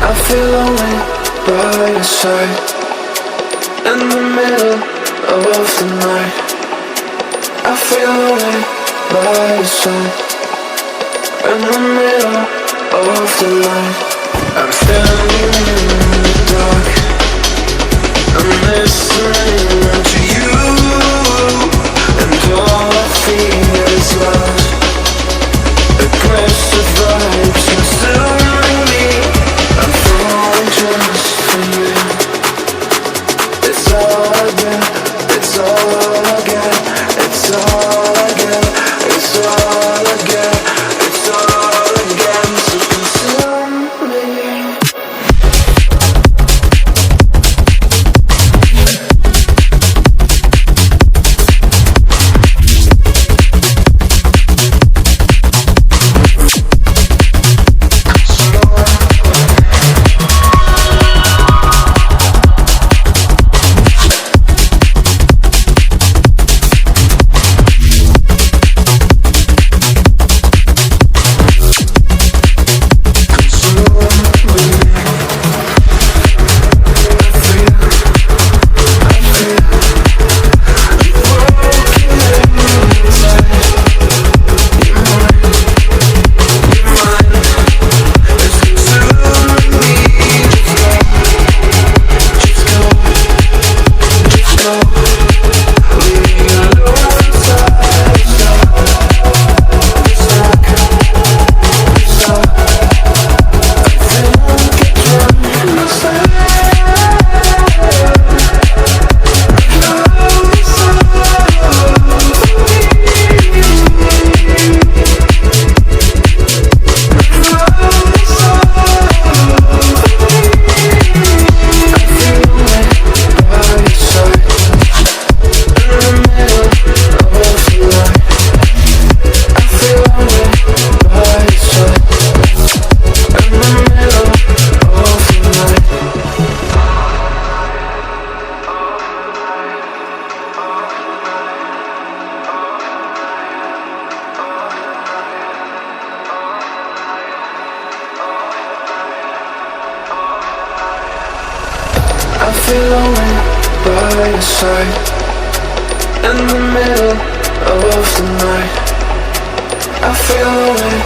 I feel lonely by your side, in the middle of the night. I feel lonely by your side, in the middle of the night. I'm standing in the dark, I'm listening to you, and all I feel is love. Aggressive vibes consuming me. I'm falling just for you. It's all I get, it's all I get, it's all I get, it's all I get, it's all I get. So consume me. I feel lonely by your side, in the middle of the night. I feel lonely